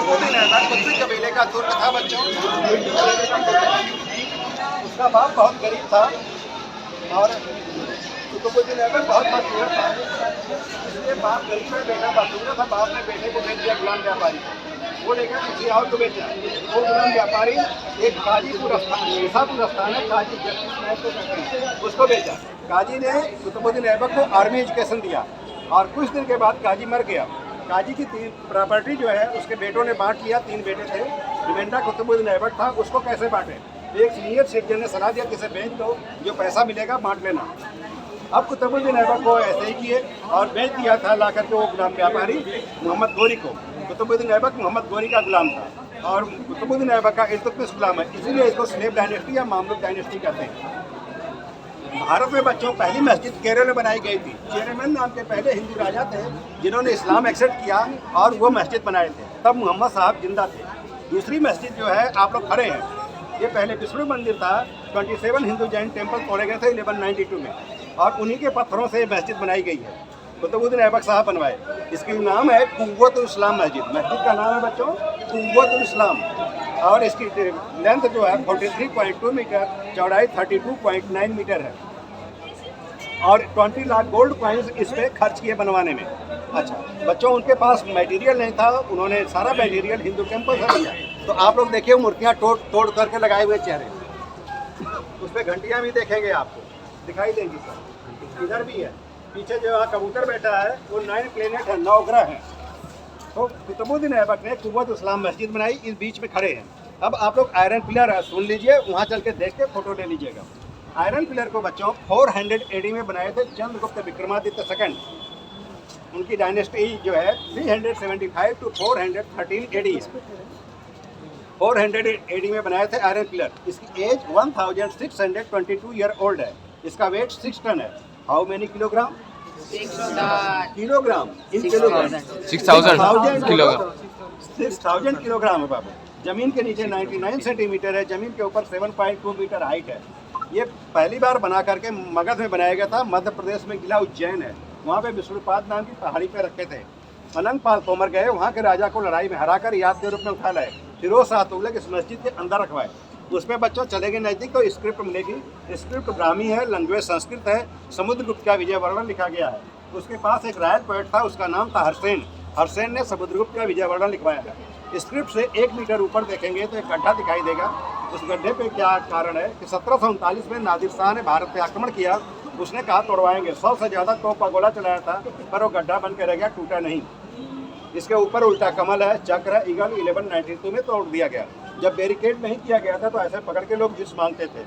कुतुबुद्दीन ऐबक कुतुबी कबीले का तुर्क था बच्चों। उसका बाप बहुत गरीब था और कुतुबुद्दीन ऐबक बहुत बदसूरत था, इसलिए बाप गरीब है, बेटा बदसूरत था। बाप ने बेटे को भेज दिया गुलाम व्यापारी को, वो लेकर किसी और को बेचा। वो गुलाम व्यापारी एक काजीपुर स्थान, ईसापुर स्थान है, काजी जस्टिस महल को कहते हैं, उसको बेचा। काजी ने कुतुबुद्दीन ऐबक को आर्मी एजुकेशन दिया और कुछ दिन के बाद काजी मर गया। काजी की 3 प्रॉपर्टी जो है उसके बेटों ने बांट लिया, 3 बेटे थे, रिमेंडर कुतुबुद्दीन ऐबक था, उसको कैसे बांटे। एक सीनियर सिटीजन ने सलाह दिया किसे बेच दो, जो पैसा मिलेगा बांट लेना। अब कुतुबुद्दीन ऐबक को ऐसे ही किए और बेच दिया था ला करके वो गुलाम व्यापारी मोहम्मद गोरी को। कुतुबुद्दीन ऐबक मोहम्मद गोरी का गुलाम था और कुतुबुद्दीन ऐबक का इल्तुतमिश गुलाम है, इसीलिए इसको स्लेव डायनेस्टी या मामलुक डायनेस्टी कहते हैं। भारत में बच्चों पहली मस्जिद केरल में बनाई गई थी। चेरेमन नाम के पहले हिंदू राजा थे जिन्होंने इस्लाम एक्सेप्ट किया और वो मस्जिद बनाए थे, तब मोहम्मद साहब जिंदा थे। दूसरी मस्जिद जो है आप लोग खड़े हैं, ये पहले विष्णु मंदिर था। 27 हिंदू जैन टेम्पल तोड़े गए थे 1192 में और उन्हीं के पत्थरों से मस्जिद बनाई गई है, कुतुबुद्दीन ऐबक साहब बनवाए। इसका नाम है कुव्वतुल इस्लाम मस्जिद। मस्जिद का नाम है बच्चों कुव्वतुल इस्लाम और इसकी लेंथ जो है 43.2 मीटर, चौड़ाई 32.9 मीटर है और 20 लाख गोल्ड कॉइन्स इस पे खर्च किए बनवाने में। अच्छा बच्चों, उनके पास मटेरियल नहीं था, उन्होंने सारा मटेरियल हिंदू टेम्पल से लिया। तो आप लोग देखिए मूर्तियाँ तोड़ करके लगाए हुए चेहरे, उस पर घंटियाँ भी देखेंगे आपको दिखाई देंगी सर। इधर भी है, पीछे जो यहाँ कबूतर बैठा है वो 9 प्लेनेट है, 9 ग्रह हैं। तो कुतुबुद्दीन ऐबक ने कुव्वत इस्लाम मस्जिद बनाई, इस बीच में खड़े हैं। अब आप लोग आयरन पिलर सुन लीजिए, वहाँ चल के देख के फोटो ले लीजिएगा। आयरन पिलर को बच्चों 400 AD में बनाए थे चंद्रगुप्त विक्रमादित्य सेकंड। उनकी डायनेस्टी जो है 375 to 413 AD, 400 AD में बनाए थे आयरन पिलर। इसकी एज 1622 ईयर ओल्ड है। इसका वेट 6 टन है। How many kilogram? Kilogram in kilogram 6000 kilogram है बाबू। जमीन के नीचे 99 सेंटीमीटर है, जमीन के ऊपर 7.2 मीटर हाइट है। ये पहली बार बना करके मगध में बनाया गया था। मध्य प्रदेश में किला उज्जैन है, वहाँ पे विष्णुपाद नाम की पहाड़ी पे रखे थे। अनंगपाल तोमर गए, वहाँ के राजा को लड़ाई में हराकर याद के रूप में उठा लाए। फिरोज शाह तुगलक इस मस्जिद के अंदर रखवाए। उसमें बच्चों चलेंगे नज़दीक तो स्क्रिप्ट मिलेगी। स्क्रिप्ट ब्राह्मी है, लैंग्वेज संस्कृत है, समुद्रगुप्त का विजय वर्णन लिखा गया है। उसके पास एक रॉयल पोएट था, उसका नाम था हरसेन। हरसेन ने समुद्रगुप्त का विजय वर्णन लिखवाया है। स्क्रिप्ट से 1 मीटर ऊपर देखेंगे तो एक गड्ढा दिखाई देगा। उस गड्ढे पे क्या कारण है कि 1739 में नादिर शाह ने भारत पे आक्रमण किया। उसने कहा तोड़वाएंगे, 100 से ज़्यादा तोप का गोला चलाया था, पर वो गड्ढा बन के रह गया, टूटा नहीं। इसके ऊपर उल्टा कमल है, चक्र है, ईगल 1192 में तोड़ दिया गया। जब बैरिकेड नहीं किया गया था तो ऐसे पकड़ के लोग जिस मांगते थे,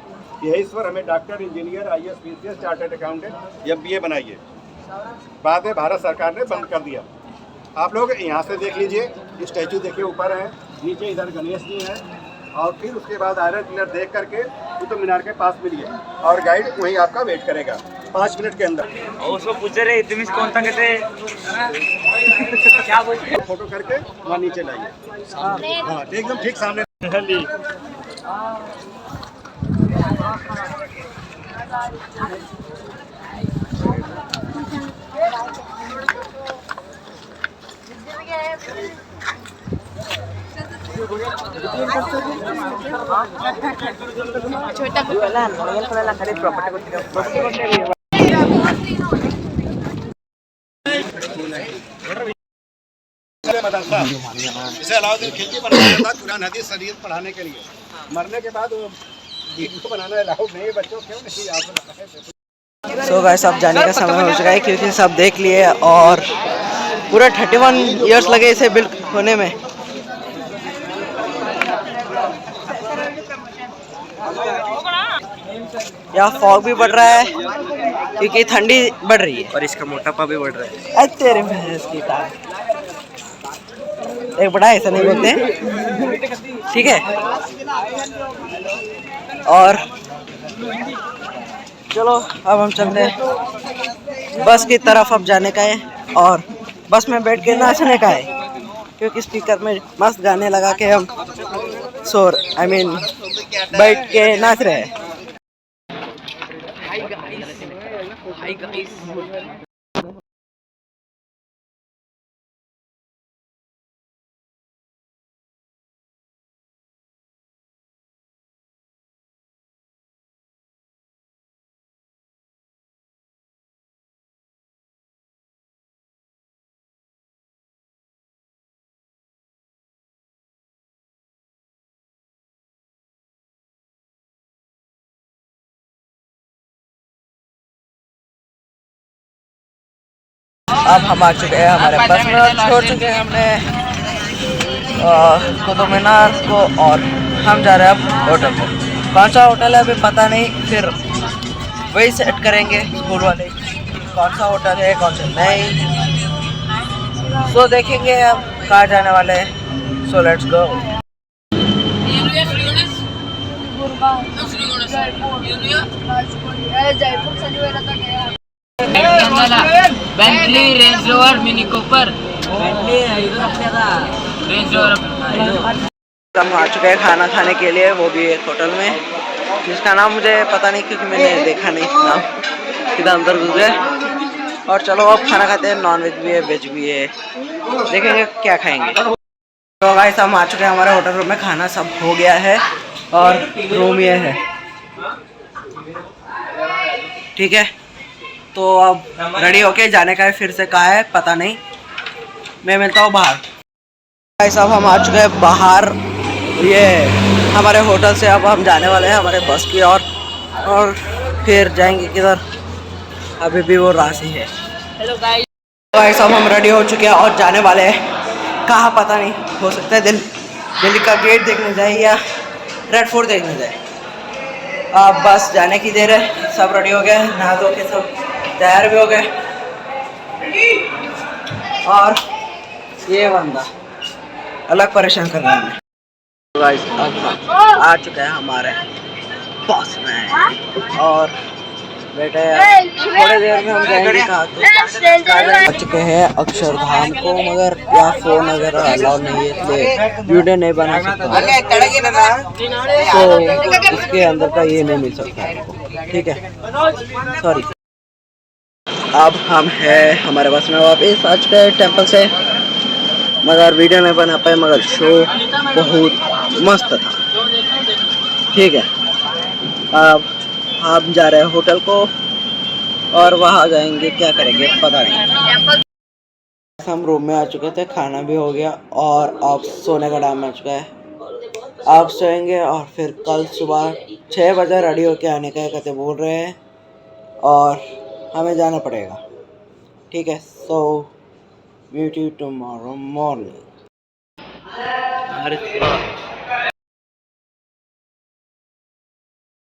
यही ईश्वर हमें doctor, engineer, IAS, PCS, chartered accountant, MBA बनाइए। बाद में भारत सरकार ने बंद कर दिया। आप लोग यहाँ से देख लीजिए, स्टैचू देखिए ऊपर है, नीचे इधर गणेश जी हैं और फिर उसके बाद आयरन पिलर देख करके कुतुब मीनार के पास मिलिए और गाइड वहीं आपका वेट करेगा 5 मिनट के अंदर। उसको पूछ रहे तुम कौन था, कहते क्या बोलते, फोटो करके वहाँ नीचे लाइए। हाँ एकदम ठीक सामने। छोटा खाली प्रॉपर्टी मदरसा इसे अलाउद्दीन खिलजी बनाया था कुरान हदीस शरीयत पढ़ाने के लिए। मरने के बाद वो वीडियो बनाना अलाउड नहीं है बच्चों, क्यों नहीं आपको। सो गाइस अब जाने का समय हो चुका है क्योंकि सब देख लिए और पूरा 31 इयर्स लगे इसे बिल्ड होने में। यहाँ फॉग भी बढ़ रहा है क्योंकि ठंडी बढ़ रही है और इसका मोटापा भी बढ़ रहा है। तेरे भैंस की तार एक बड़ा ऐसा नहीं बोलते हैं, ठीक है। और चलो अब हम चलते हैं, बस की तरफ अब जाने का है और बस में बैठ के नाचने का है क्योंकि स्पीकर में मस्त गाने लगा के हम बैठ के नाच रहे हैं। Hi guys. अब हम आ चुके हैं हमारे बस में और छोड़ चुके हैं हमने कुतुब मीनार को और हम जा रहे हैं अब होटल को। कौन सा होटल है अभी पता नहीं, फिर वही सेट करेंगे स्कूल वाले कौन सा होटल है कौन सा नहीं। सो देखेंगे हम कहाँ जाने वाले हैं। So let's go. Bentley range rover mini Cooper range rover. हम आ चुके हैं खाना खाने के लिए, वो भी एक होटल में जिसका नाम मुझे पता नहीं क्योंकि मैंने देखा नहीं नाम, सीधा अंदर घुस गए। और चलो अब खाना खाते हैं, नॉन वेज भी है वेज भी है, देखेंगे क्या खाएंगे। तो गाइस हम आ चुके हैं हमारे होटल रूम में, खाना सब हो गया है और रूम ये है, ठीक है। तो अब रेडी होके जाने का है, फिर से कहाँ है पता नहीं, मैं मिलता हूँ बाहर। गाइस अब हम आ चुके हैं बाहर ये हमारे होटल से। अब हम जाने वाले हैं हमारे बस की और फिर जाएंगे किधर, अभी भी वो राशि है। हेलो गाइस, गाइस अब हम रेडी हो चुके हैं और जाने वाले हैं कहाँ पता नहीं, हो सकता है दिल्ली का गेट देखने जाए या रेड फोर्ट देखने जाए। अब बस जाने की देर है, सब रेडी हो गए, नहा धो के सब तैयार भी हो गए। और ये बंदा अलग परेशान कर रहा है। गाइस अब आ चुका है हमारे बस में और बैठे थोड़ी देर में हम जाएंगे कहाँ तो आ चुके हैं अक्षरधाम को, मगर यहाँ फोन वगैरह अलाउ नहीं है इसलिए वीडियो नहीं बना सकता, तो इसके अंदर का ये नहीं मिल सकता है, ठीक है, सॉरी। अब हम हैं हमारे बस में वापस आ चुके हैं टेंपल से, मगर वीडियो नहीं बना पाए, मगर शो बहुत मस्त था, ठीक है। अब हम जा रहे हैं होटल को और वहाँ जाएंगे, क्या करेंगे पता नहीं। हम रूम में आ चुके थे, खाना भी हो गया और अब सोने का टाइम आ चुका है। अब सोएंगे और फिर कल सुबह 6 बजे रेडी होके आने का कहते बोल रहे हैं और हमें जाना पड़ेगा, ठीक है। So meet you tomorrow morning.